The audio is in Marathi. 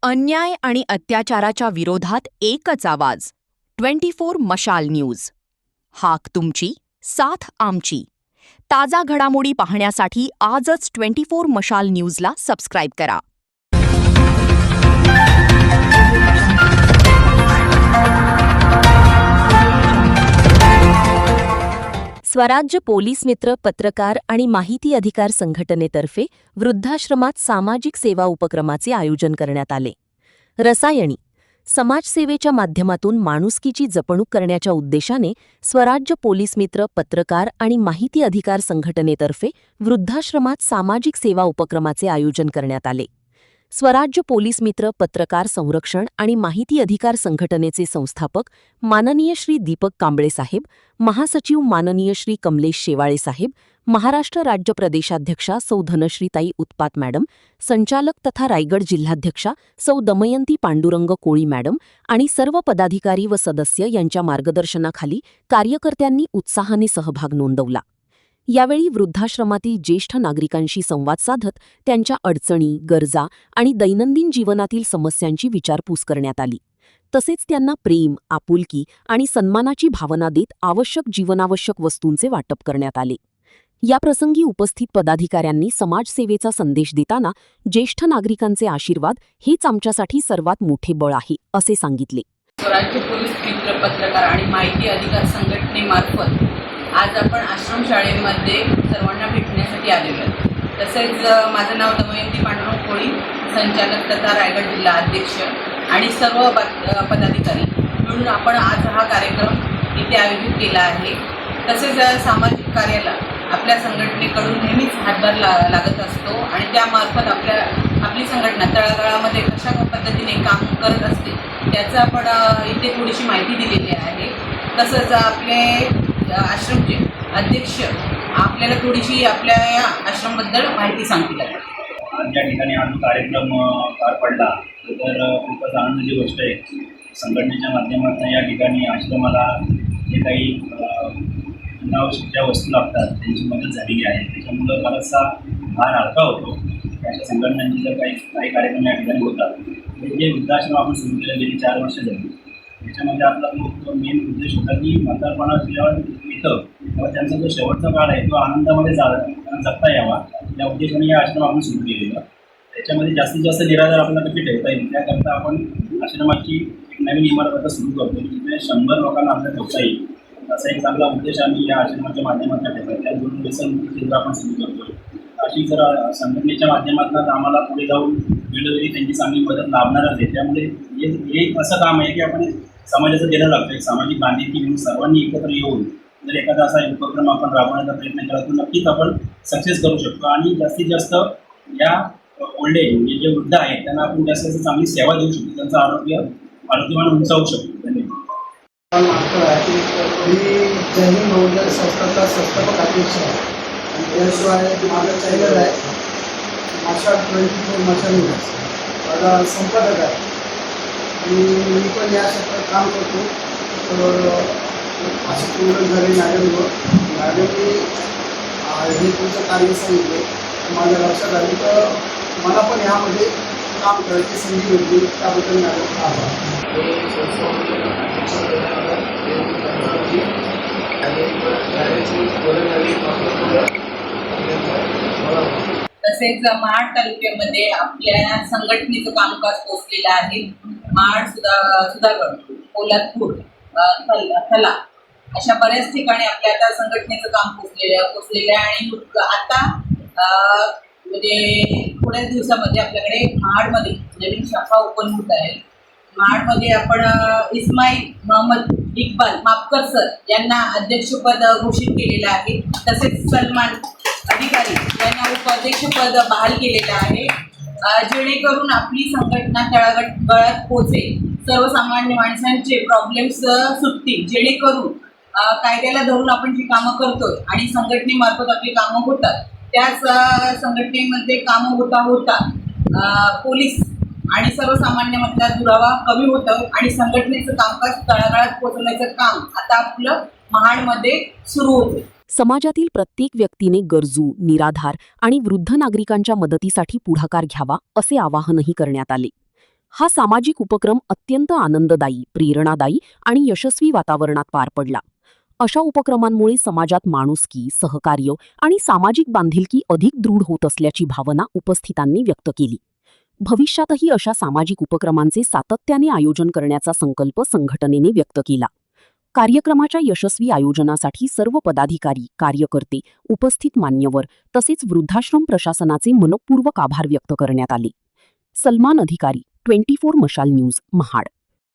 अन्याय आणि अत्याचाराच्या विरोधात एकच आवाज 24 मशाल न्यूज. हाक तुमची, साथ आमची. ताजा घडामोडी पाहण्यासाठी आजच 24 मशाल न्यूजला सबस्क्राईब करा. स्वराज्य पोलीस मित्र पत्रकार आणि माहिती अधिकार संघटनेतर्फे वृद्धाश्रमात सामाजिक सेवा उपक्रमाचे आयोजन करण्यात आले. रसायनी समाजसेवेच्या माध्यमातून माणुसकीची जपणूक करण्याच्या उद्देशाने स्वराज्य पोलीस मित्र पत्रकार आणि माहिती अधिकार संघटनेतर्फे वृद्धाश्रमात सामाजिक सेवा उपक्रमाचे आयोजन करण्यात आले. स्वराज्य पोलीस मित्र पत्रकार संरक्षण आणि माहिती अधिकार संघटनेचे संस्थापक माननीय श्री दीपक कांबळे साहेब, महासचिव माननीय श्री कमलेश शेवाळे साहेब, महाराष्ट्र राज्य प्रदेशाध्यक्षा सौ धनश्रीताई उत्पात मॅडम, संचालक तथा रायगड जिल्हाध्यक्षा सौ दमयंती पांडुरंग कोळी मॅडम आणि सर्व पदाधिकारी व सदस्य यांच्या मार्गदर्शनाखाली कार्यकर्त्यांनी उत्साहाने सहभाग नोंदवला. यावेळी वृद्धाश्रमातील ज्येष्ठ नागरिकांशी संवाद साधत त्यांच्या अडचणी, गरजा आणि दैनंदिन जीवनातील समस्यांची विचारपूस करण्यात आली. तसेच त्यांना प्रेम, आपुलकी आणि सन्मानाची भावना देत आवश्यक जीवनावश्यक वस्तूंचे वाटप करण्यात आले. याप्रसंगी उपस्थित पदाधिकाऱ्यांनी समाजसेवेचा संदेश देताना ज्येष्ठ नागरिकांचे आशीर्वाद हेच आमच्यासाठी सर्वात मोठे बळ आहे, असे सांगितले. स्वराज्य पोलीस मित्र पत्रकार आणि माहिती अधिकार संघटनेमार्फत आज आपण आश्रमशाळेमध्ये सर्वांना भेटण्यासाठी आलेलो आहोत. तसेच माझं नाव दमयंती पांडुरंग कोळी, संचालक तथा रायगड जिल्हा अध्यक्ष आणि सर्व पदाधिकारी मिळून आपण आज हा कार्यक्रम इथे आयोजित केला आहे. तसेच सामाजिक कार्याला आपल्या संघटनेकडून नेहमीच हातभार लागत असतो आणि त्यामार्फत आपली संघटना तळागाळामध्ये कशा पद्धतीने काम करत असते त्याचं आपण इथे थोडीशी माहिती दिलेली आहे. तसंच आपले आश्रमचे अध्यक्ष आपल्याला थोडीशी आपल्या या आश्रमबद्दल माहिती सांगतील. आज या ठिकाणी हा कार्यक्रम पार पडला तर खूपच आनंदाची गोष्ट आहे. संघटनेच्या माध्यमातून या ठिकाणी आश्रमाला जे काही जीवनावश्यक ज्या वस्तू लागतात त्यांची मदत झालेली आहे. त्याच्यामुळं बराचसा भार हलका होतो. अशा संघटनांचे जर काही कार्यक्रम या ठिकाणी होतात. जे वृद्धाश्रम आपण सुरू केलं गेली 4 वर्ष झाली. त्याच्यामध्ये आपला तो मेन उद्देश होता की म्हातारपणा जेव्हा येतं तेव्हा त्यांचा जो शेवटचा काळ आहे तो आनंदामध्ये जगता यावा या उद्देशाने हे आश्रम आपण सुरू केलेलं. त्याच्यामध्ये जास्तीत जास्त निराधार आपल्याला कशी ठेवता येईल त्याकरता आपण आश्रमाची एक नवीन इमारत आता सुरू करतो की तिथे 100 लोकांना आपल्याला ठेवता येईल. असा एक चांगला उद्देश आम्ही या आश्रमाच्या माध्यमातून ठेवतो. त्या दोन व्यसनमुक्ती केंद्र आपण सुरू करतो. अशी जर संघटनेच्या माध्यमातून आम्हाला पुढे जाऊन वेळोवेळी त्यांची चांगली मदत लाभणारच आहे. त्यामुळे हे असं काम आहे की आपण समाजाचं देणं लागतं. एक सामाजिक बांधिलकी म्हणून सर्वांनी एकत्र येऊन जर एखादा असा उपक्रम आपण राबवण्याचा प्रयत्न केला तर नक्कीच आपण सक्सेस करू शकतो आणि जास्तीत जास्त या ओल्ड एज म्हणजे जे वृद्ध आहेत त्यांना आपण जास्तीत जास्त चांगली सेवा देऊ शकतो. त्यांचं आरोग्यमान उंचावू शकतो. धन्यवाद. मी जैन नवोदय संस्थाचा संस्थापक अध्यक्ष आहे आणि त्याशिवाय माझं चॅनल आहे मशाल 24 मशाल न्यूज. माझा संपादक आहे आणि मी पण या क्षेत्रात काम करतो. तर असे पूर्ण झाले मॅडमनी हे तुमचं कार्य सांगितले माझ्या लक्षात आली तर मला पण यामध्ये काम करायची संधी मिळली. त्याबद्दल मॅडम आभार. तसेच महाड तालुक्यामध्ये आपल्या संघटनेचं कामकाज पोचलेलं आहे. महाड, सुधागड, पोलादपूर, थला अशा बऱ्याच ठिकाणी आपल्या आता संघटनेचं काम पोचलेलं आहे आणि आता म्हणजे थोड्याच दिवसामध्ये आपल्याकडे महाडमध्ये नवीन शाखा ओपन होत आहे. महाडमध्ये आपण इस्माईल मोहम्मद इक्बाल मापकर सर यांना अध्यक्षपद घोषित केलेलं आहे. तसेच सलमान अधिकारी यांना उपाध्यक्षपद बहाल केलेलं आहे. जेणेकरून आपली संघटना तळागाळात पोहोचेल, सर्वसामान्य माणसांचे प्रॉब्लेम्स सुटतील, जेणेकरून कायद्याला धरून आपण जी कामं करतोय आणि संघटनेमार्फत आपली कामं होतात त्याच संघटनेमध्ये कामं होता पोलीस आणि सर्वसामान्यांमधला दुरावा कमी होतं आणि संघटनेचं कामकाज तळागाळात पोहोचवण्याचं काम आता आपलं महाडमध्ये सुरू होतं. समाजातील प्रत्येक व्यक्तीने गरजू, निराधार आणि वृद्ध नागरिकांच्या मदतीसाठी पुढाकार घ्यावा असे आवाहनही करण्यात आले. हा सामाजिक उपक्रम अत्यंत आनंददायी, प्रेरणादायी आणि यशस्वी वातावरणात पार पडला. अशा उपक्रमांमुळे समाजात माणुसकी, सहकार्य आणि सामाजिक बांधिलकी अधिक दृढ होत असल्याची भावना उपस्थितांनी व्यक्त केली. भविष्यातही अशा सामाजिक उपक्रमांचे सातत्याने आयोजन करण्याचा संकल्प संघटनेने व्यक्त केला. कार्यक्रमाच्या यशस्वी आयोजनासाठी सर्व पदाधिकारी, कार्यकर्ते, उपस्थित मान्यवर तसेच वृद्धाश्रम प्रशासनाचे मनःपूर्वक आभार व्यक्त करण्यात आले. सलमान अधिकारी, 24 मशाल न्यूज, महाड.